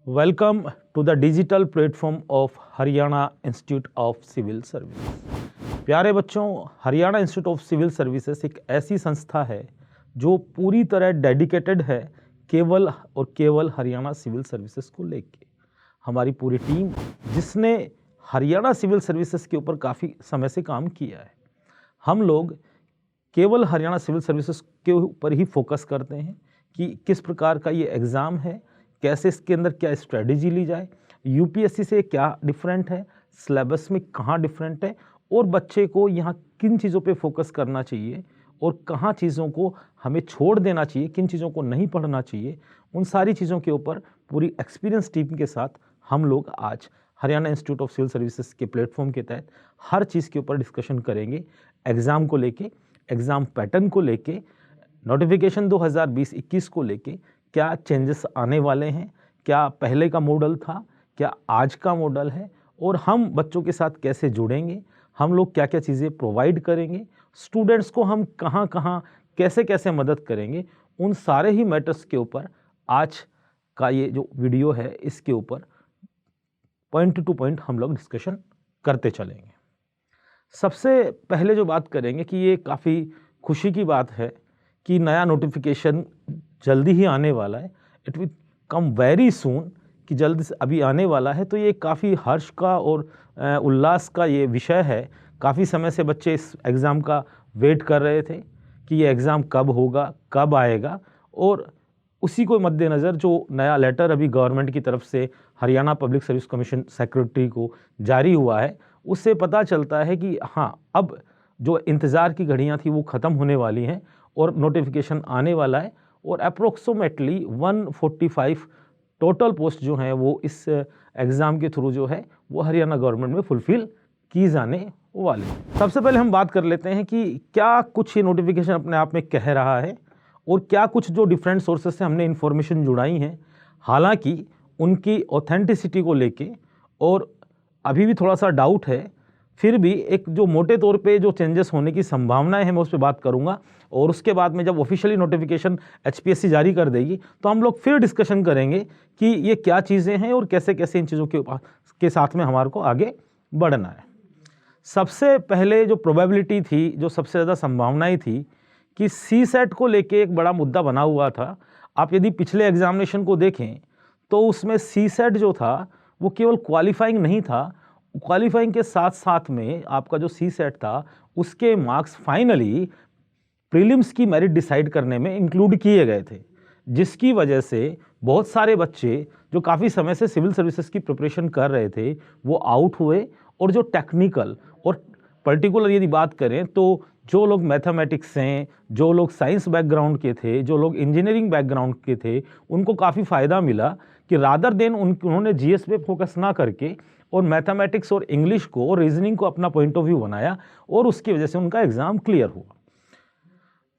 Welcome to the digital platform of Haryana institute of civil service. प्यारे बच्चों, Haryana institute of civil services एक ऐसी संस्था है जो पूरी तरह डेडिकेटेड है केवल और केवल हरियाणा सिविल सर्विसेज को लेके। हमारी पूरी टीम जिसने हरियाणा सिविल सर्विसेज के ऊपर काफ़ी समय से काम किया है। हम लोग केवल हरियाणा सिविल सर्विसेज के ऊपर ही फोकस करते हैं कि किस प्रकार का ये एग्ज़ाम है, कैसे इसके अंदर क्या स्ट्रेटजी ली जाए, यूपीएससी से क्या डिफरेंट है, सिलेबस में कहाँ डिफरेंट है और बच्चे को यहाँ किन चीज़ों पे फोकस करना चाहिए और कहाँ चीज़ों को हमें छोड़ देना चाहिए, किन चीज़ों को नहीं पढ़ना चाहिए। उन सारी चीज़ों के ऊपर पूरी एक्सपीरियंस टीम के साथ हम लोग आज Haryana institute of civil services के प्लेटफॉर्म के तहत हर चीज़ के ऊपर डिस्कशन करेंगे। एग्ज़ाम को लेके, एग्ज़ाम पैटर्न को लेके, नोटिफिकेशन 2020-21 को लेके क्या चेंजेस आने वाले हैं, क्या पहले का मॉडल था, क्या आज का मॉडल है और हम बच्चों के साथ कैसे जुड़ेंगे, हम लोग क्या क्या चीज़ें प्रोवाइड करेंगे, स्टूडेंट्स को हम कहाँ कहाँ कैसे कैसे मदद करेंगे, उन सारे ही मैटर्स के ऊपर आज का ये जो वीडियो है इसके ऊपर पॉइंट टू पॉइंट हम लोग डिस्कशन करते चलेंगे। सबसे पहले जो बात करेंगे कि ये काफ़ी खुशी की बात है कि नया नोटिफिकेशन जल्दी ही आने वाला है। It will come very soon, कि जल्द से अभी आने वाला है। तो ये काफ़ी हर्ष का और उल्लास का ये विषय है। काफ़ी समय से बच्चे इस एग्ज़ाम का वेट कर रहे थे कि ये एग्ज़ाम कब होगा, कब आएगा, और उसी को मद्देनज़र जो नया लेटर अभी गवर्नमेंट की तरफ से Haryana public service commission secretary को जारी हुआ है, उससे पता चलता है कि हाँ, अब जो इंतज़ार की घड़ियाँ थी वो ख़त्म होने वाली हैं और नोटिफिकेशन आने वाला है। और अप्रोक्सीमेटली 145 टोटल पोस्ट जो हैं वो इस एग्ज़ाम के थ्रू जो है वो हरियाणा गवर्नमेंट में फुलफ़िल की जाने वाली। सबसे पहले हम बात कर लेते हैं कि क्या कुछ ये नोटिफिकेशन अपने आप में कह रहा है और क्या कुछ जो डिफरेंट सोर्सेज से हमने इन्फॉर्मेशन जुड़ाई हैं, हालांकि उनकी ऑथेंटिसिटी को लेके और अभी भी थोड़ा सा डाउट है, फिर भी एक जो मोटे तौर पे जो चेंजेस होने की संभावनाएं हैं मैं उस पर बात करूंगा। और उसके बाद में जब ऑफिशियली नोटिफिकेशन एचपीएससी जारी कर देगी तो हम लोग फिर डिस्कशन करेंगे कि ये क्या चीज़ें हैं और कैसे कैसे इन चीज़ों के साथ में हमारे को आगे बढ़ना है। सबसे पहले जो प्रोबेबिलिटी थी, जो सबसे ज़्यादा संभावनाएं थी कि सी सेट को लेके एक बड़ा मुद्दा बना हुआ था। आप यदि पिछले एग्जामिनेशन को देखें तो उसमें सी सेट जो था वो केवल क्वालिफाइंग नहीं था, क्वालिफाइंग के साथ साथ में आपका जो सी सेट था उसके मार्क्स फाइनली प्रीलिम्स की मेरिट डिसाइड करने में इंक्लूड किए गए थे, जिसकी वजह से बहुत सारे बच्चे जो काफ़ी समय से सिविल सर्विसेज की प्रिपरेशन कर रहे थे वो आउट हुए। और जो टेक्निकल और पर्टिकुलर यदि बात करें तो जो लोग मैथमेटिक्स से, जो लोग साइंस बैकग्राउंड के थे, जो लोग इंजीनियरिंग बैकग्राउंड के थे, उनको काफ़ी फ़ायदा मिला कि रादर देन उन्होंने जीएस पे फोकस ना करके और मैथमेटिक्स और इंग्लिश को और रीजनिंग को अपना पॉइंट ऑफ व्यू बनाया और उसकी वजह से उनका एग्ज़ाम क्लियर हुआ।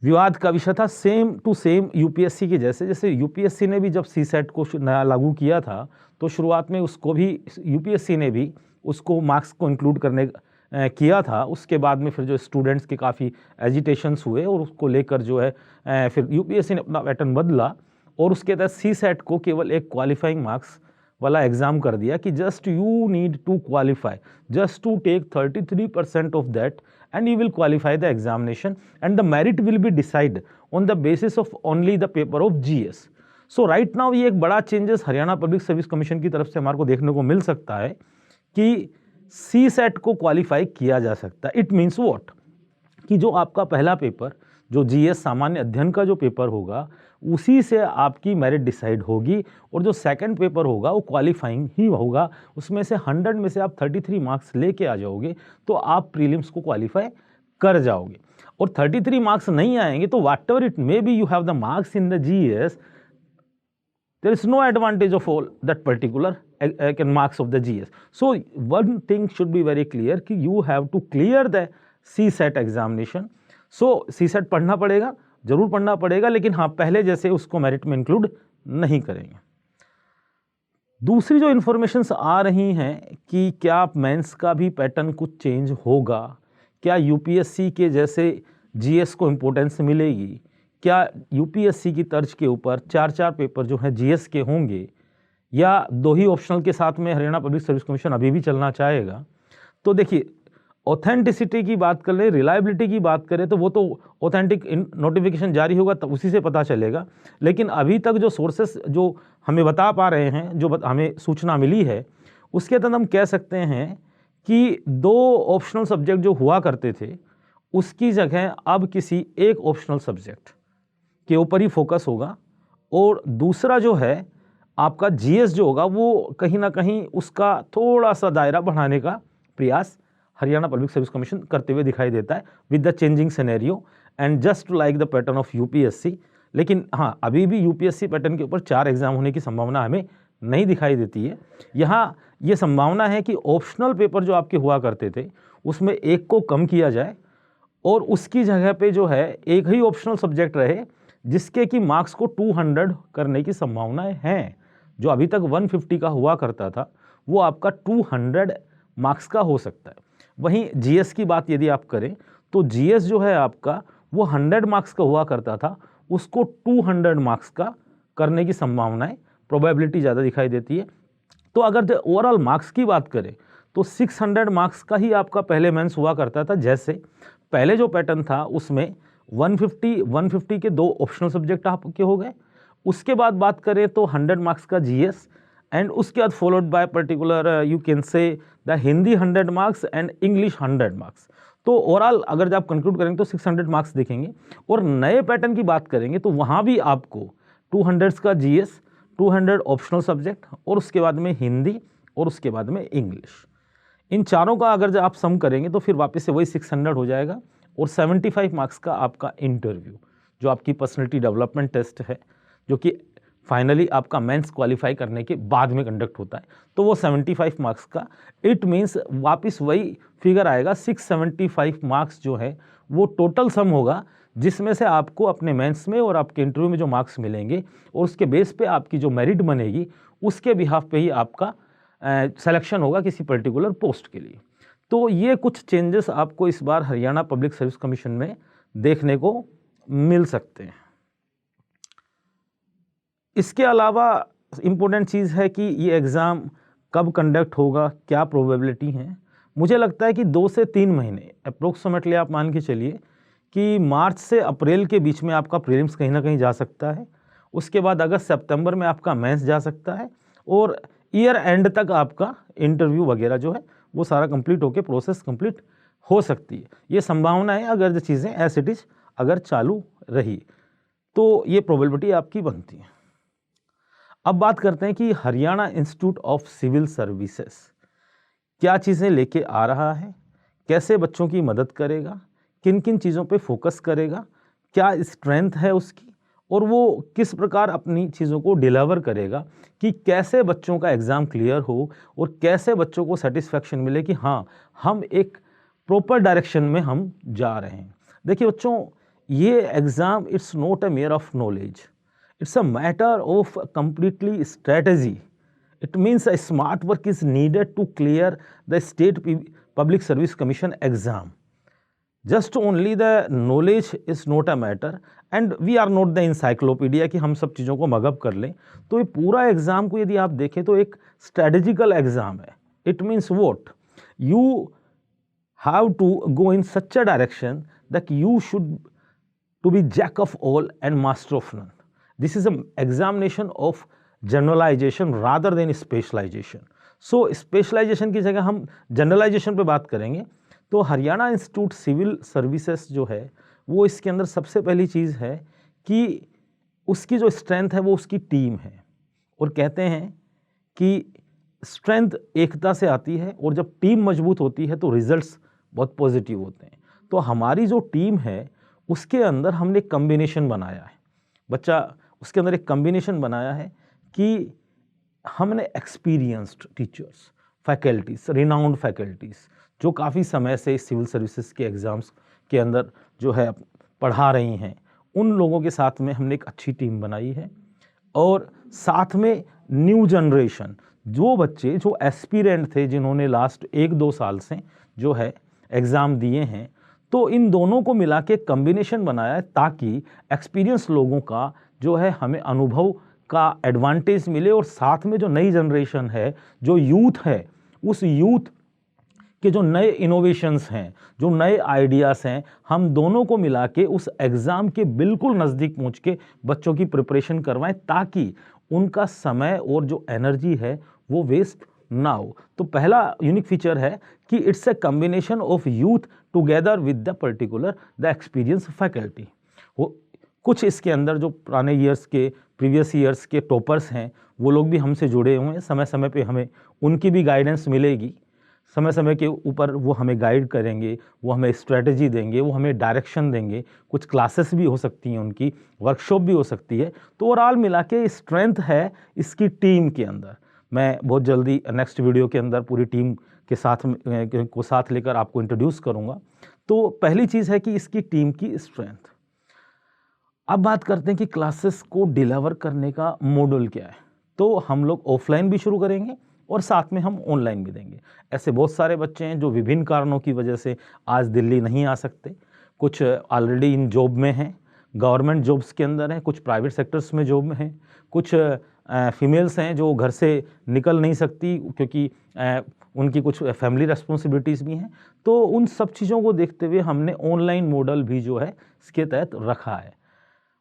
विवाद का विषय था सेम टू सेम यूपीएससी के जैसे यूपीएससी ने भी जब सी सेट को नया लागू किया था तो शुरुआत में उसको भी यूपीएससी ने भी उसको मार्क्स को इंक्लूड करने किया था। उसके बाद में फिर जो स्टूडेंट्स के काफ़ी एजिटेशंस हुए और उसको लेकर जो है फिर यूपीएससी ने अपना पैटर्न बदला और उसके तहत सी सेट को केवल एक क्वालिफाइंग मार्क्स वाला एग्ज़ाम कर दिया कि just you need to qualify, just to take 33% of that and you will qualify the examination and the merit will be decided on the basis of only the paper of GS. So right now ये एक बड़ा changes Haryana public service commission की तरफ से हमारे को देखने को मिल सकता है कि सी सेट को क्वालिफाई किया जा सकता है। इट मीन्स वॉट, कि जो आपका पहला पेपर जो जीएस सामान्य अध्ययन का जो पेपर होगा उसी से आपकी मेरिट डिसाइड होगी और जो सेकंड पेपर होगा वो क्वालिफाइंग ही होगा। उसमें से 100 में से आप 33 मार्क्स लेके आ जाओगे तो आप प्रीलिम्स को क्वालिफाई कर जाओगे। और 33 मार्क्स नहीं आएंगे तो whatever it may be you have the marks in the GS, there is no advantage of all that particular marks of the GS. So one thing should be very clear कि you have to clear the CSET examination. So CSET पढ़ना पड़ेगा, जरूर पढ़ना पड़ेगा, लेकिन हाँ पहले जैसे उसको मेरिट में इंक्लूड नहीं करेंगे। दूसरी जो इन्फॉर्मेशंस आ रही हैं कि क्या मेंस का भी पैटर्न कुछ चेंज होगा, क्या यूपीएससी के जैसे जीएस को इम्पोर्टेंस मिलेगी, क्या यूपीएससी की तर्ज के ऊपर 4-4 पेपर जो हैं जीएस के होंगे, या 2 ही ऑप्शनल के साथ में हरियाणा पब्लिक सर्विस कमीशन अभी भी चलना चाहेगा? तो देखिए, ऑथेंटिसिटी की बात कर ले, रिलायबिलिटी की बात करें तो वो तो ऑथेंटिक नोटिफिकेशन जारी होगा तो उसी से पता चलेगा। लेकिन अभी तक जो सोर्सेस जो हमें बता पा रहे हैं, जो हमें सूचना मिली है, उसके तहत हम कह सकते हैं कि 2 ऑप्शनल सब्जेक्ट जो हुआ करते थे, उसकी जगह अब किसी एक ऑप्शनल सब्जेक्ट के ऊपर ही फोकस होगा। और दूसरा जो है आपका जीएस जो होगा वो कहीं ना कहीं उसका थोड़ा सा दायरा बढ़ाने का प्रयास हरियाणा पब्लिक सर्विस कमीशन करते हुए दिखाई देता है with the changing scenario and just like the pattern of UPSC. लेकिन हाँ, अभी भी यूपीएससी पैटर्न के ऊपर 4 एग्जाम होने की संभावना हमें नहीं दिखाई देती है। यहाँ ये संभावना है कि ऑप्शनल पेपर जो आपके हुआ करते थे उसमें एक को कम किया जाए और उसकी जगह पे जो है एक ही ऑप्शनल सब्जेक्ट रहे जिसके कि मार्क्स को 200 करने की संभावनाएं हैं। जो अभी तक 150 का हुआ करता था वो आपका 200 मार्क्स का हो सकता है। वहीं जीएस की बात यदि आप करें तो जीएस जो है आपका वो 100 मार्क्स का हुआ करता था, उसको 200 मार्क्स का करने की संभावनाएं, प्रोबेबिलिटी ज़्यादा दिखाई देती है। तो अगर ओवरऑल मार्क्स की बात करें तो 600 मार्क्स का ही आपका पहले मेंस हुआ करता था। जैसे पहले जो पैटर्न था उसमें 150 के 2 ऑप्शनल सब्जेक्ट आपके हो गए। उसके बाद बात करें तो 100 मार्क्स का जीएस एंड उसके बाद followed by particular you can say the Hindi 100 marks and English 100 marks. तो ओवरऑल अगर आप कंक्लूड करेंगे तो 600 मार्क्स देखेंगे। और नए पैटर्न की बात करेंगे तो वहाँ भी आपको 200 का जीएस, 200 ऑप्शनल सब्जेक्ट और उसके बाद में हिंदी और उसके बाद में इंग्लिश। इन चारों का अगर आप सम करेंगे तो फिर वापस से वही 600 हो जाएगा। और 75 मार्क्स का आपका इंटरव्यू जो आपकी पर्सनैलिटी डेवलपमेंट टेस्ट है, जो कि फाइनली आपका मेंस क्वालिफाई करने के बाद में कंडक्ट होता है, तो वो 75 मार्क्स का, इट मीन्स वापस वही फिगर आएगा 675 मार्क्स जो है वो टोटल सम होगा, जिसमें से आपको अपने मेंस में और आपके इंटरव्यू में जो मार्क्स मिलेंगे और उसके बेस पे आपकी जो मेरिट बनेगी उसके बिहाफ पे ही आपका सिलेक्शन होगा किसी पर्टिकुलर पोस्ट के लिए। तो ये कुछ चेंजेस आपको इस बार हरियाणा पब्लिक सर्विस कमीशन में देखने को मिल सकते हैं। इसके अलावा इम्पोर्टेंट चीज़ है कि ये एग्ज़ाम कब कंडक्ट होगा, क्या प्रोबेबिलिटी है। मुझे लगता है कि 2 से 3 महीने अप्रोक्सीमेटली आप मान के चलिए कि मार्च से अप्रैल के बीच में आपका प्रीलिम्स कहीं ना कहीं जा सकता है। उसके बाद अगस्त सितंबर में आपका मेंस जा सकता है और ईयर एंड तक आपका इंटरव्यू वगैरह जो है वो सारा कंप्लीट होकर प्रोसेस कंप्लीट हो सकती है। ये संभावना है अगर जो चीज़ें एज इट इज अगर चालू रही तो ये प्रोबेबिलिटी आपकी बनती है। अब बात करते हैं कि Haryana institute of civil services क्या चीज़ें लेके आ रहा है, कैसे बच्चों की मदद करेगा, किन किन चीज़ों पे फोकस करेगा, क्या स्ट्रेंथ है उसकी और वो किस प्रकार अपनी चीज़ों को डिलीवर करेगा कि कैसे बच्चों का एग्ज़ाम क्लियर हो और कैसे बच्चों को सेटिस्फैक्शन मिले कि हाँ, हम एक प्रॉपर डायरेक्शन में हम जा रहे हैं। देखिए बच्चों, ये exam it's not a mayor of knowledge, it's a matter of completely strategy. It means a smart work is needed to clear the state public service commission exam. Just only the knowledge is not a matter and we are not the encyclopedia कि हम सब चीज़ों को mug up कर लें। तो ये पूरा एग्ज़ाम को यदि आप देखें तो एक स्ट्रेटेजिकल एग्ज़ाम है। It means what? You have to go in such a direction that you should to be jack of all and master of none. This is an examination of generalization rather than specialization. So specialization की जगह हम generalization पे बात करेंगे तो Haryana institute civil services जो है वो इसके अंदर सबसे पहली चीज़ है कि उसकी जो स्ट्रेंथ है वो उसकी टीम है। और कहते हैं कि स्ट्रेंथ एकता से आती है और जब टीम मजबूत होती है तो रिजल्ट्स बहुत पॉजिटिव होते हैं। तो हमारी जो टीम है उसके अंदर हमने एक कम्बिनेशन बनाया है, बच्चा उसके अंदर एक कम्बिनेशन बनाया है कि हमने experienced teachers, faculties, renowned faculties जो काफ़ी समय से सिविल सर्विसेज के एग्ज़ाम्स के अंदर जो है पढ़ा रही हैं, उन लोगों के साथ में हमने एक अच्छी टीम बनाई है। और साथ में न्यू जनरेशन, जो बच्चे जो एस्पिरेंट थे जिन्होंने लास्ट 1-2 साल से जो है एग्ज़ाम दिए हैं, तो इन दोनों को मिला के कम्बिनेशन बनाया है ताकि एक्सपीरियंस लोगों का जो है हमें अनुभव का एडवांटेज मिले और साथ में जो नई जनरेशन है, जो यूथ है, उस यूथ के जो नए इनोवेशंस हैं, जो नए आइडियाज़ हैं, हम दोनों को मिला के उस एग्ज़ाम के बिल्कुल नज़दीक पहुँच के बच्चों की प्रिपरेशन करवाएं, ताकि उनका समय और जो एनर्जी है वो वेस्ट ना हो। तो पहला यूनिक फीचर है कि it's a combination of youth together with the particular the experience faculty. वो कुछ इसके अंदर जो पुराने ईयर्स के, प्रीवियस ईयर्स के टॉपर्स हैं, वो लोग भी हमसे जुड़े हुए हैं। समय समय पे हमें उनकी भी गाइडेंस मिलेगी, समय समय के ऊपर वो हमें गाइड करेंगे, वो हमें स्ट्रेटजी देंगे, वो हमें डायरेक्शन देंगे। कुछ क्लासेस भी हो सकती हैं उनकी, वर्कशॉप भी हो सकती है। तो ओवरऑल मिला के स्ट्रेंथ है इसकी टीम के अंदर। मैं बहुत जल्दी नेक्स्ट वीडियो के अंदर पूरी टीम के साथ लेकर आपको इंट्रोड्यूस करूँगा। तो पहली चीज़ है कि इसकी टीम की स्ट्रेंथ। अब बात करते हैं कि क्लासेस को डिलीवर करने का मॉडल क्या है। तो हम लोग ऑफलाइन भी शुरू करेंगे और साथ में हम ऑनलाइन भी देंगे। ऐसे बहुत सारे बच्चे हैं जो विभिन्न कारणों की वजह से आज दिल्ली नहीं आ सकते। कुछ ऑलरेडी इन जॉब में हैं, गवर्नमेंट जॉब्स के अंदर हैं, कुछ प्राइवेट सेक्टर्स में जॉब में हैं, कुछ फीमेल्स हैं जो घर से निकल नहीं सकती क्योंकि उनकी कुछ फैमिली रेस्पॉन्सिबिलिटीज़ भी हैं। तो उन सब चीज़ों को देखते हुए हमने ऑनलाइन मॉडल भी जो है इसके तहत रखा है।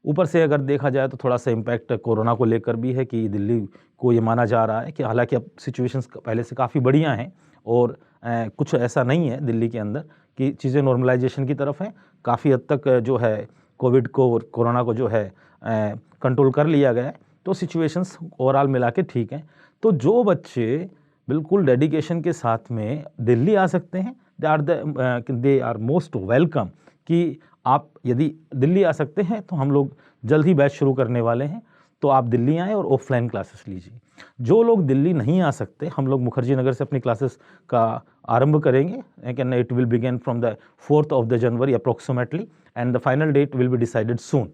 ऊपर से अगर देखा जाए तो थोड़ा सा इम्पैक्ट कोरोना को लेकर भी है कि दिल्ली को ये माना जा रहा है कि हालांकि अब सिचुएशंस पहले से काफ़ी बढ़िया हैं और कुछ ऐसा नहीं है दिल्ली के अंदर कि चीज़ें नॉर्मलाइजेशन की तरफ हैं। काफ़ी हद तक जो है कोविड को और कोरोना को जो है कंट्रोल कर लिया गया है। तो सिचुएशंस ओवरऑल मिला के ठीक हैं। तो जो बच्चे बिल्कुल डेडिकेशन के साथ में दिल्ली आ सकते हैं, दे आर मोस्ट वेलकम कि आप यदि दिल्ली आ सकते हैं तो हम लोग जल्द ही बैच शुरू करने वाले हैं। तो आप दिल्ली आएँ और ऑफलाइन क्लासेस लीजिए। जो लोग दिल्ली नहीं आ सकते, हम लोग मुखर्जी नगर से अपनी क्लासेस का आरंभ करेंगे। It will begin from the 4th January approximately and the final date will be decided soon.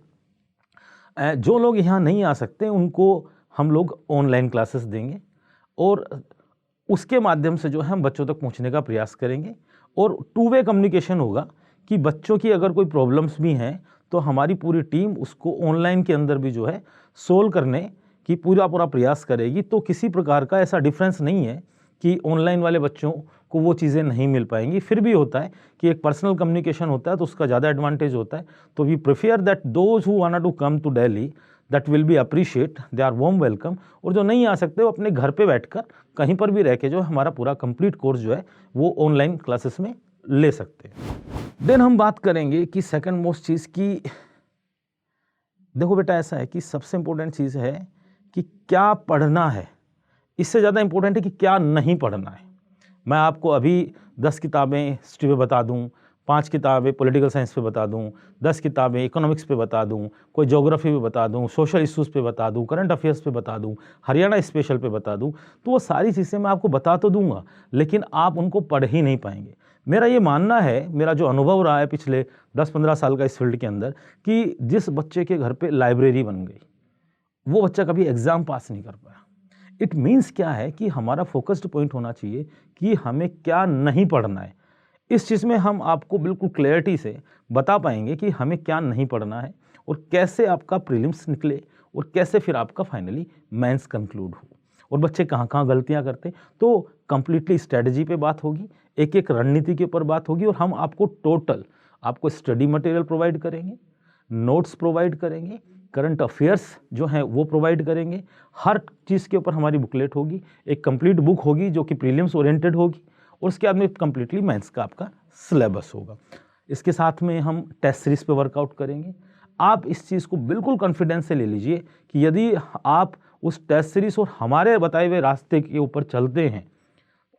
जो लोग यहाँ नहीं आ सकते उनको हम लोग ऑनलाइन क्लासेस देंगे और उसके माध्यम से जो है हम बच्चों तक पहुँचने का प्रयास करेंगे और टू वे कम्युनिकेशन होगा कि बच्चों की अगर कोई प्रॉब्लम्स भी हैं तो हमारी पूरी टीम उसको ऑनलाइन के अंदर भी जो है सोल्व करने की पूरा प्रयास करेगी। तो किसी प्रकार का ऐसा डिफरेंस नहीं है कि ऑनलाइन वाले बच्चों को वो चीज़ें नहीं मिल पाएंगी। फिर भी होता है कि एक पर्सनल कम्युनिकेशन होता है तो उसका ज़्यादा एडवांटेज होता है। तो we prefer that those who want to come to Delhi that will be appreciate, they are warm welcome. और जो नहीं आ सकते वो अपने घर पे बैठकर कहीं पर भी रह के जो हमारा पूरा कंप्लीट कोर्स जो है वो ऑनलाइन क्लासेस में ले सकते हैं। देन हम बात करेंगे कि सेकंड मोस्ट चीज़ की, देखो बेटा ऐसा है कि सबसे इम्पोर्टेंट चीज़ है कि क्या पढ़ना है, इससे ज़्यादा इम्पोर्टेंट है कि क्या नहीं पढ़ना है। मैं आपको अभी 10 किताबें हिस्ट्री पे बता दूं, 5 किताबें पॉलिटिकल साइंस पे बता दूं, 10 किताबें इकोनॉमिक्स पे बता दूं, कोई ज्योग्राफी पे बता दूं, सोशल इश्यूज़ पे बता दूं, करंट अफेयर्स पे बता दूं, हरियाणा स्पेशल पे बता दूं, तो वो सारी चीज़ें मैं आपको बता तो दूंगा, लेकिन आप उनको पढ़ ही नहीं पाएंगे। मेरा ये मानना है, मेरा जो अनुभव रहा है पिछले 10-15 साल का इस फील्ड के अंदर, कि जिस बच्चे के घर पे लाइब्रेरी बन गई वो बच्चा कभी एग्ज़ाम पास नहीं कर पाया। इट मीन्स क्या है कि हमारा फोकस्ड पॉइंट होना चाहिए कि हमें क्या नहीं पढ़ना है। इस चीज़ में हम आपको बिल्कुल क्लैरिटी से बता पाएंगे कि हमें क्या नहीं पढ़ना है और कैसे आपका प्रीलिम्स निकले और कैसे फिर आपका फाइनली मेंस कंक्लूड हो और बच्चे कहाँ कहाँ गलतियाँ करते। तो कंप्लीटली स्ट्रेटजी पे बात होगी, एक एक रणनीति के ऊपर बात होगी और हम आपको टोटल आपको स्टडी मटेरियल प्रोवाइड करेंगे, नोट्स प्रोवाइड करेंगे, करंट अफेयर्स जो हैं वो प्रोवाइड करेंगे। हर चीज़ के ऊपर हमारी बुकलेट होगी, एक कंप्लीट बुक होगी जो कि प्रीलिम्स ओरिएंटेड होगी और उसके बाद में कंप्लीटली मेंस का आपका सिलेबस होगा। इसके साथ में हम टेस्ट सीरीज पे वर्कआउट करेंगे। आप इस चीज़ को बिल्कुल कॉन्फिडेंस से ले लीजिए कि यदि आप उस टेस्ट सीरीज और हमारे बताए हुए रास्ते के ऊपर चलते हैं,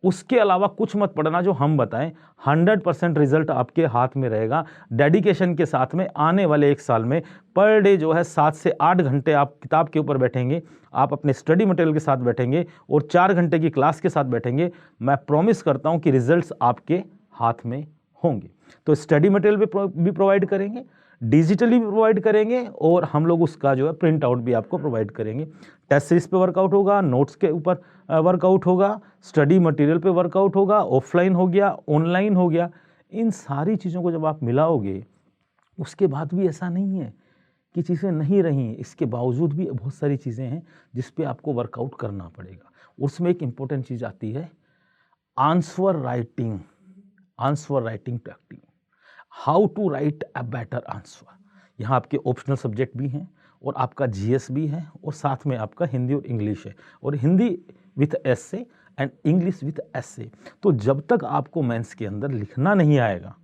उसके अलावा कुछ मत पढ़ना जो हम बताएं, 100% रिजल्ट आपके हाथ में रहेगा। डेडिकेशन के साथ में आने वाले 1 साल में पर डे जो है 7 से 8 घंटे आप किताब के ऊपर बैठेंगे, आप अपने स्टडी मटेरियल के साथ बैठेंगे और 4 घंटे की क्लास के साथ बैठेंगे। मैं प्रॉमिस करता हूं कि रिजल्ट्स आपके हाथ में होंगे। तो स्टडी मटेरियल भी प्रोवाइड करेंगे, डिजिटली भी प्रोवाइड करेंगे और हम लोग उसका जो है प्रिंट आउट भी आपको प्रोवाइड करेंगे। टेस्ट सीरीज पे वर्कआउट होगा, नोट्स के ऊपर वर्कआउट होगा, स्टडी मटेरियल पे वर्कआउट होगा, ऑफलाइन हो गया, ऑनलाइन हो गया। इन सारी चीज़ों को जब आप मिलाओगे, उसके बाद भी ऐसा नहीं है की चीज़ें नहीं रही हैं, इसके बावजूद भी बहुत सारी चीज़ें हैं जिस पे आपको वर्कआउट करना पड़ेगा। उसमें एक इम्पोर्टेंट चीज़ आती है answer writing, answer writing technique, how to write a better answer. यहाँ आपके ऑप्शनल सब्जेक्ट भी हैं और आपका जीएस भी है और साथ में आपका हिंदी और इंग्लिश है, और Hindi with essay and English with essay. तो जब तक आपको मेंस के अंदर लिखना नहीं आएगा,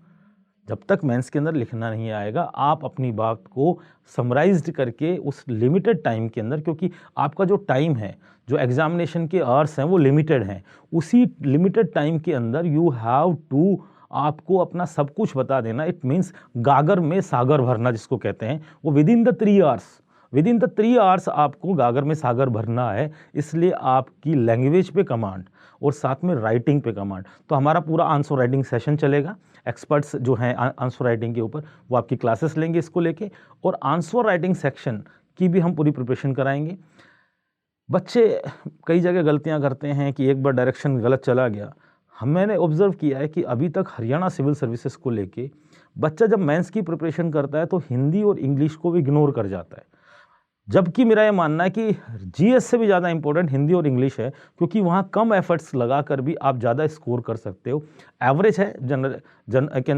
जब तक मेंस के अंदर लिखना नहीं आएगा, आप अपनी बात को समराइज्ड करके उस लिमिटेड टाइम के अंदर, क्योंकि आपका जो टाइम है, जो एग्जामिनेशन के आवर्स हैं वो लिमिटेड हैं, उसी लिमिटेड टाइम के अंदर यू हैव टू आपको अपना सब कुछ बता देना। इट मीन्स गागर में सागर भरना जिसको कहते हैं, वो with in the 3 hours, with in the 3 hours आपको गागर में सागर भरना है। इसलिए आपकी लैंग्वेज पे कमांड और साथ में राइटिंग पे कमांड। तो हमारा पूरा आंसर राइटिंग सेशन चलेगा, एक्सपर्ट्स जो हैं आंसर राइटिंग के ऊपर वो आपकी क्लासेस लेंगे इसको लेके, और आंसर राइटिंग सेक्शन की भी हम पूरी प्रिपरेशन कराएंगे। बच्चे कई जगह गलतियां करते हैं कि एक बार डायरेक्शन गलत चला गया। मैंने ऑब्जर्व किया है कि अभी तक हरियाणा सिविल सर्विसेज को लेके बच्चा जब मेंस की प्रिपरेशन करता है तो हिंदी और इंग्लिश को भी इग्नोर कर जाता है, जबकि मेरा ये मानना है कि जीएस से भी ज़्यादा इंपॉर्टेंट हिंदी और इंग्लिश है, क्योंकि वहाँ कम एफर्ट्स लगा कर भी आप ज़्यादा स्कोर कर सकते हो। एवरेज है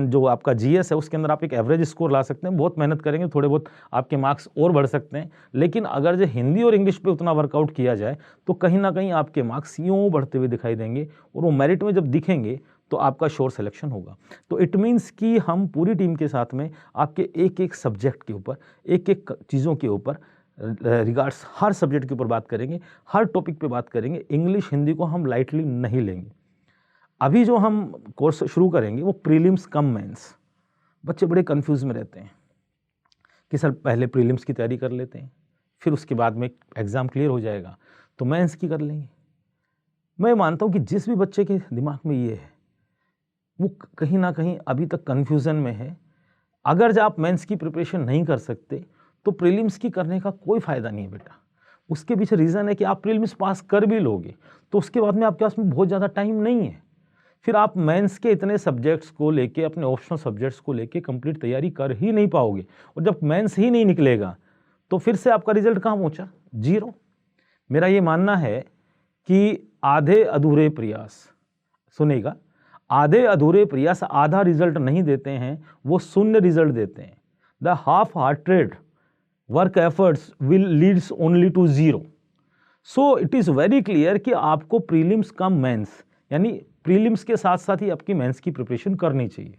जो आपका जीएस है उसके अंदर आप एक एवरेज स्कोर ला सकते हैं, बहुत मेहनत करेंगे थोड़े बहुत आपके मार्क्स और बढ़ सकते हैं। लेकिन अगर जो हिंदी और इंग्लिश पे उतना वर्कआउट किया जाए तो कहीं ना कहीं आपके मार्क्स यूँ बढ़ते हुए दिखाई देंगे, और वो मेरिट में जब दिखेंगे तो आपका श्योर सिलेक्शन होगा। तो इट मीन्स कि हम पूरी टीम के साथ में आपके एक एक सब्जेक्ट के ऊपर, एक एक चीज़ों के ऊपर रिगार्ड्स हर सब्जेक्ट के ऊपर बात करेंगे, हर टॉपिक पे बात करेंगे। इंग्लिश हिंदी को हम लाइटली नहीं लेंगे। अभी जो हम कोर्स शुरू करेंगे वो प्रीलिम्स कम मेंस। बच्चे बड़े कंफ्यूज में रहते हैं कि सर पहले प्रीलिम्स की तैयारी कर लेते हैं, फिर उसके बाद में एग्ज़ाम क्लियर हो जाएगा तो मेंस की कर लेंगे। मैं मानता हूँ कि जिस भी बच्चे के दिमाग में ये है वो कहीं ना कहीं अभी तक कन्फ्यूज़न में है। अगर जब आप मेंस की प्रिपरेशन नहीं कर सकते तो प्रीलिम्स की करने का कोई फ़ायदा नहीं है बेटा। उसके पीछे रीज़न है कि आप प्रीलिम्स पास कर भी लोगे तो उसके बाद में आपके पास में बहुत ज़्यादा टाइम नहीं है। फिर आप मेंस के इतने सब्जेक्ट्स को लेके, अपने ऑप्शनल सब्जेक्ट्स को लेके कंप्लीट तैयारी कर ही नहीं पाओगे, और जब मेंस ही नहीं निकलेगा तो फिर से आपका रिजल्ट कहाँ पहुँचा? 0। मेरा ये मानना है कि आधे अधूरे प्रयास, सुनेगा, आधे अधूरे प्रयास आधा रिजल्ट नहीं देते हैं, वो शून्य रिजल्ट देते हैं। The half hearted work efforts will leads only to 0। So it is very clear कि आपको प्रीलिम्स कम मेंस, यानी प्रीलिम्स के साथ साथ ही आपकी मेंस की प्रिपरेशन करनी चाहिए।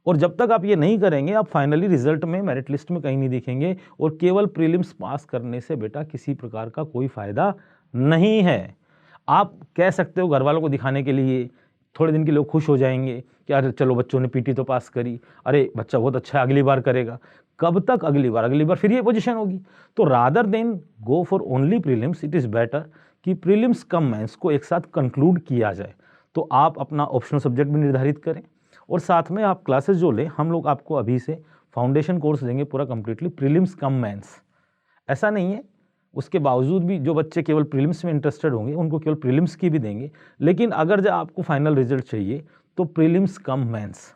और जब तक आप ये नहीं करेंगे आप फाइनली रिजल्ट में, मेरिट लिस्ट में कहीं नहीं दिखेंगे, और केवल प्रीलिम्स पास करने से बेटा किसी प्रकार का कोई फ़ायदा नहीं है। आप कह सकते हो घर वालों को दिखाने के लिए, थोड़े दिन के लोग खुश हो जाएंगे कि अरे चलो बच्चों ने पीटी तो पास करी, अरे बच्चा बहुत अच्छा है अगली बार करेगा। कब तक अगली बार फिर ये पोजीशन होगी। तो rather than go for only prelims, it is better कि प्रीलिम्स कम मेंस को एक साथ कंक्लूड किया जाए। तो आप अपना ऑप्शनल सब्जेक्ट भी निर्धारित करें, और साथ में आप क्लासेस जो लें, हम लोग आपको अभी से फाउंडेशन कोर्स देंगे पूरा कंप्लीटली प्रीलिम्स कम मेंस। ऐसा नहीं है, उसके बावजूद भी जो बच्चे केवल प्रीलिम्स में इंटरेस्टेड होंगे उनको केवल प्रीलिम्स की भी देंगे। लेकिन अगर जब आपको फाइनल रिजल्ट चाहिए तो प्रीलिम्स कम मेंस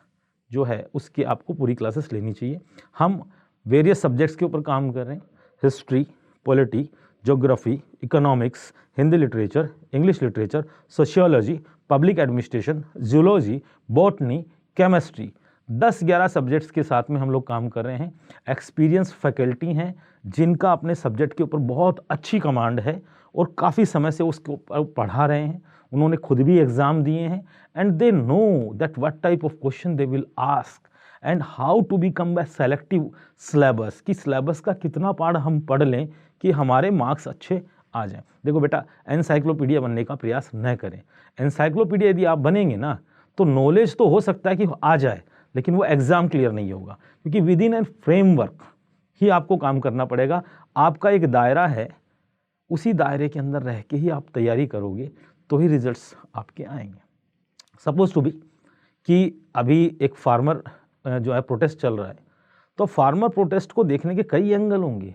जो है उसकी आपको पूरी क्लासेस लेनी चाहिए। हम वेरियस सब्जेक्ट्स के ऊपर काम कर रहे हैं, history, polity, geography, economics, Hindi literature, English literature, sociology, public administration, zoology, botany, chemistry, 10-11 subjects के साथ में हम लोग काम कर रहे हैं। एक्सपीरियंस फैकल्टी हैं जिनका अपने सब्जेक्ट के ऊपर बहुत अच्छी कमांड है और काफ़ी समय से उसके ऊपर पढ़ा रहे हैं। उन्होंने खुद भी एग्ज़ाम दिए हैं and they know that what type of question they will ask and how to become a selective syllabus, कि सिलेबस का कितना पार्ट हम पढ़ लें कि हमारे मार्क्स अच्छे आ जाएं। देखो बेटा, एनसाइक्लोपीडिया बनने का प्रयास न करें। एनसाइक्लोपीडिया यदि आप बनेंगे ना तो नॉलेज तो हो सकता है कि आ जाए, लेकिन वो एग्ज़ाम क्लियर नहीं होगा, क्योंकि विद इन एन फ्रेमवर्क ही आपको काम करना पड़ेगा। आपका एक दायरा है, उसी दायरे के अंदर रह के ही आप तैयारी करोगे तो ही रिजल्ट्स आपके आएंगे। सपोज टू बी कि अभी एक फार्मर जो है प्रोटेस्ट चल रहा है, तो फार्मर प्रोटेस्ट को देखने के कई एंगल होंगे।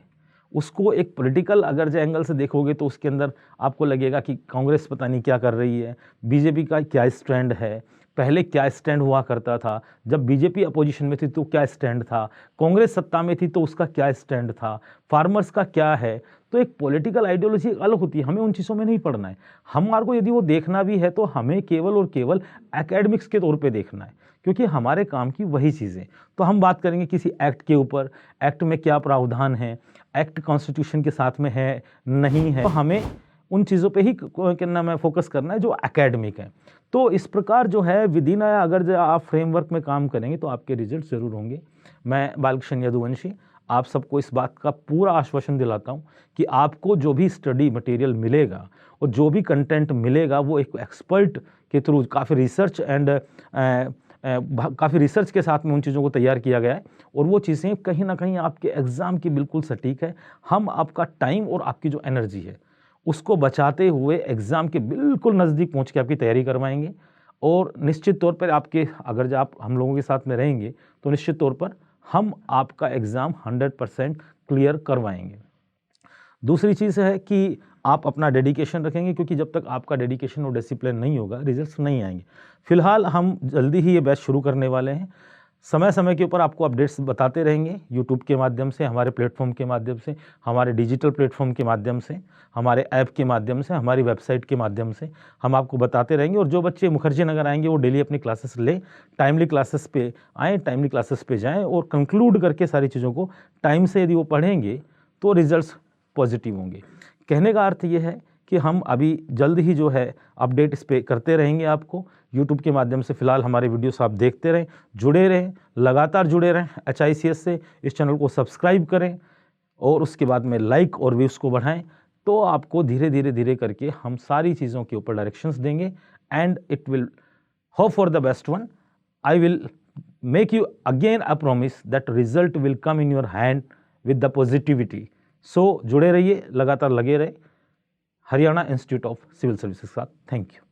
उसको एक पॉलिटिकल अगर जो एंगल से देखोगे तो उसके अंदर आपको लगेगा कि कांग्रेस पता नहीं क्या कर रही है, बीजेपी का क्या स्टैंड है, पहले क्या स्टैंड हुआ करता था, जब बीजेपी अपोजिशन में थी तो क्या स्टैंड था, कांग्रेस सत्ता में थी तो उसका क्या स्टैंड था, फार्मर्स का क्या है। तो एक पॉलिटिकल आइडियोलॉजी अलग होती है, हमें उन चीज़ों में नहीं पढ़ना है। हमारे को यदि वो देखना भी है तो हमें केवल और केवल एकेडमिक्स के तौर पे देखना है, क्योंकि हमारे काम की वही चीज़ें। तो हम बात करेंगे किसी एक्ट के ऊपर, एक्ट में क्या प्रावधान है, एक्ट कॉन्स्टिट्यूशन के साथ में है नहीं है, तो हमें उन चीज़ों पे ही क्या नाम है फोकस करना है जो एकेडमिक है। तो इस प्रकार जो है विदिन अगर जो आप फ्रेमवर्क में काम करेंगे तो आपके रिजल्ट जरूर होंगे। मैं बालकृष्ण यदुवंशी आप सबको इस बात का पूरा आश्वासन दिलाता हूँ कि आपको जो भी स्टडी मटेरियल मिलेगा और जो भी कंटेंट मिलेगा वो एक एक्सपर्ट के थ्रू काफ़ी रिसर्च के साथ में उन चीज़ों को तैयार किया गया है, और वो चीज़ें कहीं ना कहीं आपके एग्ज़ाम की बिल्कुल सटीक है। हम आपका टाइम और आपकी जो एनर्जी है उसको बचाते हुए एग्ज़ाम के बिल्कुल नज़दीक पहुंच के आपकी तैयारी करवाएंगे, और निश्चित तौर पर आपके अगर जो आप हम लोगों के साथ में रहेंगे तो निश्चित तौर पर हम आपका एग्ज़ाम 100% क्लियर करवाएंगे। दूसरी चीज़ है कि आप अपना डेडिकेशन रखेंगे, क्योंकि जब तक आपका डेडिकेशन और डिसिप्लिन नहीं होगा रिजल्ट्स नहीं आएंगे। फिलहाल हम जल्दी ही ये बैच शुरू करने वाले हैं, समय समय के ऊपर आपको अपडेट्स बताते रहेंगे, यूट्यूब के माध्यम से, हमारे प्लेटफॉर्म के माध्यम से, हमारे डिजिटल प्लेटफॉर्म के माध्यम से, हमारे ऐप के माध्यम से, हमारी वेबसाइट के माध्यम से हम आपको बताते रहेंगे। और जो बच्चे मुखर्जी नगर आएंगे वो डेली अपनी क्लासेस लें, टाइमली क्लासेस पे आएँ, टाइमली क्लासेस पे जाएँ, और कंक्लूड करके सारी चीज़ों को टाइम से यदि वो पढ़ेंगे तो रिजल्ट्स पॉजिटिव होंगे। कहने का अर्थ ये है कि हम अभी जल्द ही जो है अपडेट इस पे करते रहेंगे आपको यूट्यूब के माध्यम से। फिलहाल हमारे वीडियोस आप देखते रहें, जुड़े रहें, लगातार जुड़े रहें HICS से। इस चैनल को सब्सक्राइब करें और उसके बाद में लाइक और व्यूज़ को बढ़ाएं, तो आपको धीरे धीरे करके हम सारी चीज़ों के ऊपर डायरेक्शंस देंगे, and it will hope for the best one. I will make you again a promise that result will come in your hand with the positivity. So जुड़े रहिए, लगातार लगे रहे Haryana institute of civil services के साथ। Thank you.